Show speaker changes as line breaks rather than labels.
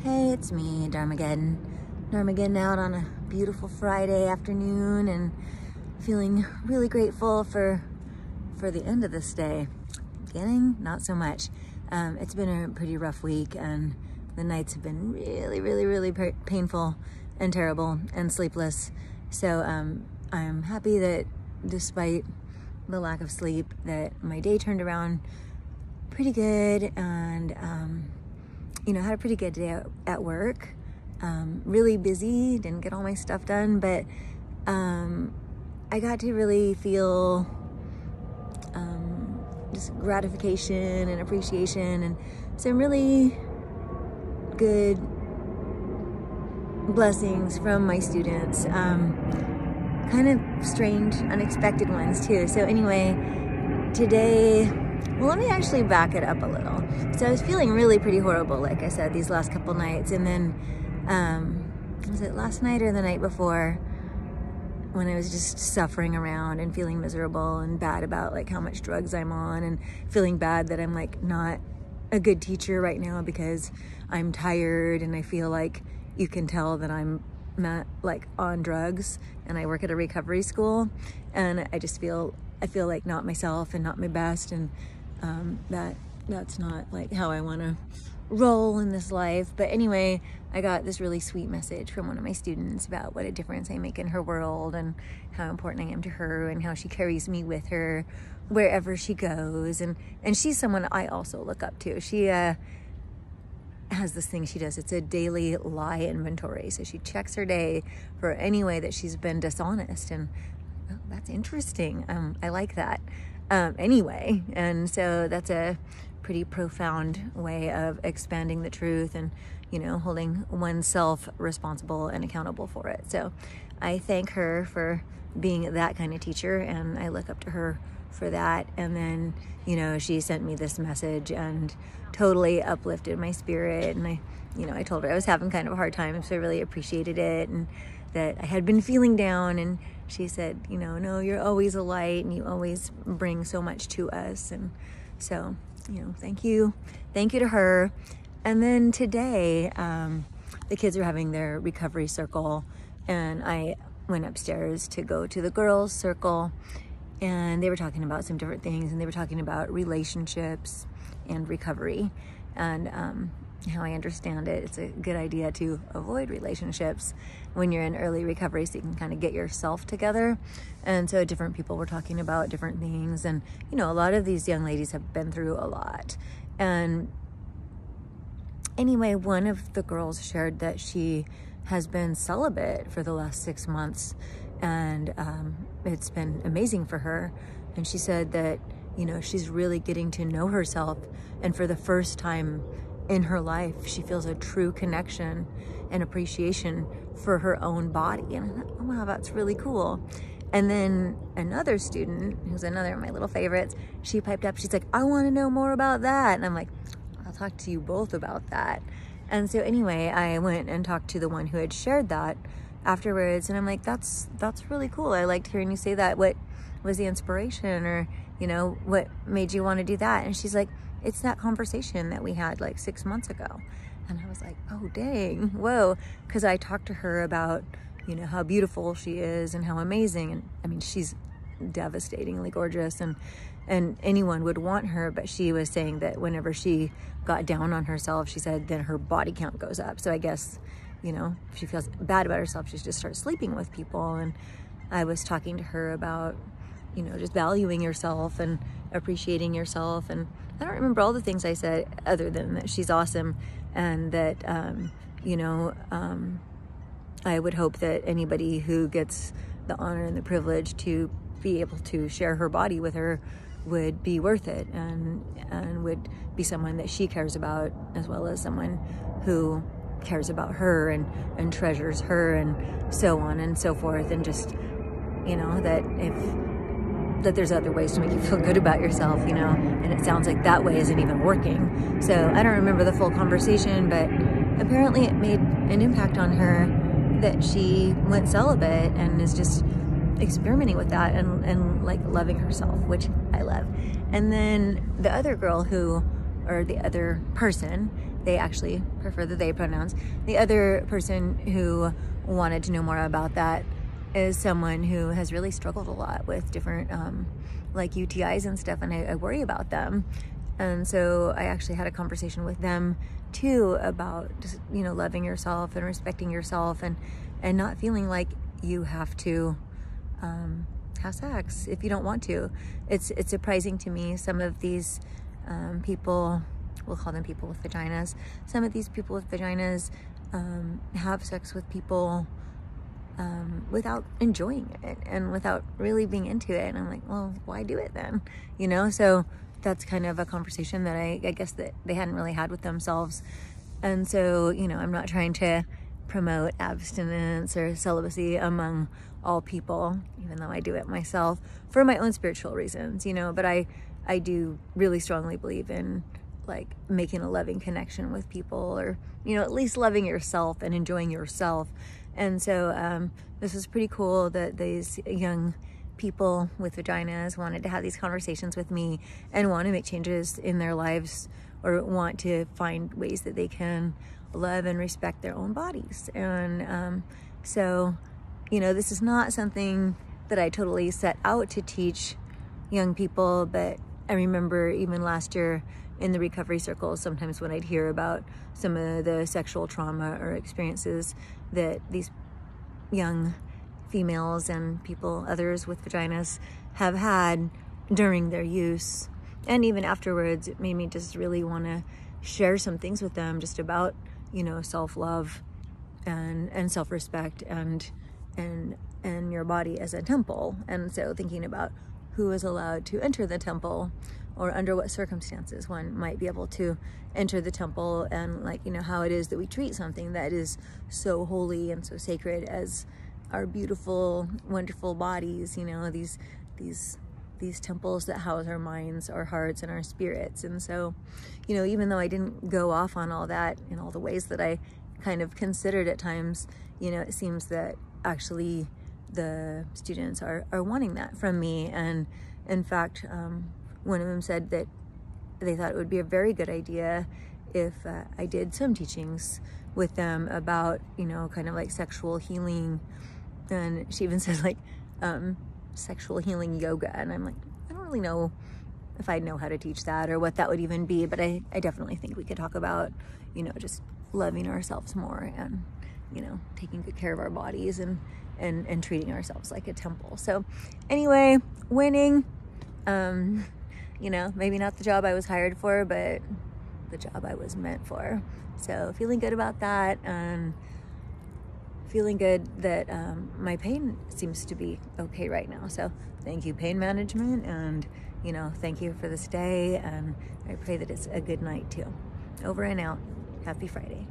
Hey, it's me, Dharmageddon. Dharmageddon out on a beautiful Friday afternoon and feeling really grateful for the end of this day. Beginning, not so much. It's been a pretty rough week and the nights have been really painful and terrible and sleepless. So I'm happy that despite the lack of sleep that my day turned around pretty good and had a pretty good day at work. Really busy, didn't get all my stuff done, but I got to really feel just gratification and appreciation and some really good blessings from my students. Kind of strange, unexpected ones too. So anyway, today, well, let me actually back it up a little. So I was feeling really pretty horrible, like I said, these last couple nights. And then, was it last night or the night before, when I was just suffering around and feeling miserable and bad about like how much drugs I'm on and feeling bad that I'm like not a good teacher right now because I'm tired and I feel like you can tell that I'm not like on drugs and I work at a recovery school and I feel like not myself and not my best, and that's not like how I want to roll in this life. But anyway, I got this really sweet message from one of my students about what a difference I make in her world and how important I am to her and how she carries me with her wherever she goes. And she's someone I also look up to. She has this thing she does. It's a daily lie inventory. So she checks her day for any way that she's been dishonest. And oh, that's interesting. I like that. Anyway, and so that's a pretty profound way of expanding the truth and, holding oneself responsible and accountable for it. So I thank her for being that kind of teacher and I look up to her for that. And then, she sent me this message and totally uplifted my spirit. And I told her I was having kind of a hard time, so I really appreciated it and that I had been feeling down. And she said, no, you're always a light and you always bring so much to us. And so, thank you to her. And then today, the kids are having their recovery circle and I went upstairs to go to the girls' circle and they were talking about some different things and they were talking about relationships and recovery and how I understand it. It's a good idea to avoid relationships when you're in early recovery so you can kind of get yourself together. And so different people were talking about different things. And, a lot of these young ladies have been through a lot. And anyway, one of the girls shared that she has been celibate for the last 6 months. And it's been amazing for her. And she said that, she's really getting to know herself. And for the first time in her life, she feels a true connection and appreciation for her own body. And I thought, oh wow, that's really cool. And then another student, who's another of my little favorites, she piped up, she's like, I want to know more about that. And I'm like, I'll talk to you both about that. And so anyway, I went and talked to the one who had shared that afterwards. And I'm like, that's really cool. I liked hearing you say that. What was the inspiration, or, what made you want to do that? And she's like, it's that conversation that we had like 6 months ago. And I was like, oh, dang, whoa. Because I talked to her about, how beautiful she is and how amazing. And I mean, she's devastatingly gorgeous and anyone would want her. But she was saying that whenever she got down on herself, she said then her body count goes up. So I guess, if she feels bad about herself, she just starts sleeping with people. And I was talking to her about, just valuing yourself and appreciating yourself. And I don't remember all the things I said other than that she's awesome and that, I would hope that anybody who gets the honor and the privilege to be able to share her body with her would be worth it and would be someone that she cares about, as well as someone who cares about her and treasures her and so on and so forth. And just, that there's other ways to make you feel good about yourself, and it sounds like that way isn't even working. So I don't remember the full conversation, but apparently it made an impact on her that she went celibate and is just experimenting with that and like loving herself, which I love. And then the other girl or the other person they actually prefer the they pronouns. The other person who wanted to know more about that is someone who has really struggled a lot with different like UTIs and stuff, and I worry about them. And so I actually had a conversation with them too about just, you know, loving yourself and respecting yourself, and not feeling like you have to have sex if you don't want to. It's surprising to me, some of these people, we'll call them people with vaginas, some of these people with vaginas have sex with people without enjoying it and without really being into it. And I'm like, well, why do it then? You know, so that's kind of a conversation that I guess that they hadn't really had with themselves. And so, you know, I'm not trying to promote abstinence or celibacy among all people, even though I do it myself for my own spiritual reasons, you know, but I do really strongly believe in like making a loving connection with people, or, you know, at least loving yourself and enjoying yourself. And so this was pretty cool that these young people with vaginas wanted to have these conversations with me and want to make changes in their lives, or want to find ways that they can love and respect their own bodies. And so, you know, this is not something that I totally set out to teach young people, but I remember even last year in the recovery circles, sometimes when I'd hear about some of the sexual trauma or experiences that these young females and people, others with vaginas, have had during their use, and even afterwards, it made me just really want to share some things with them just about, you know, self-love and self-respect and your body as a temple. And so thinking about who is allowed to enter the temple, or under what circumstances one might be able to enter the temple, and like, you know, how it is that we treat something that is so holy and so sacred as our beautiful, wonderful bodies, you know, these temples that house our minds, our hearts, and our spirits. And so, you know, even though I didn't go off on all that in all the ways that I kind of considered at times, you know, it seems that actually the students are wanting that from me. And in fact, one of them said that they thought it would be a very good idea if I did some teachings with them about, you know, kind of like sexual healing. And she even says like sexual healing yoga. And I'm like, I don't really know if I know how to teach that or what that would even be, but I definitely think we could talk about, you know, just loving ourselves more and, you know, taking good care of our bodies and treating ourselves like a temple. So anyway, winning, you know, maybe not the job I was hired for, but the job I was meant for. So feeling good about that, and feeling good that my pain seems to be okay right now. So thank you, pain management, and, you know, thank you for this day, and I pray that it's a good night too. Over and out. Happy Friday.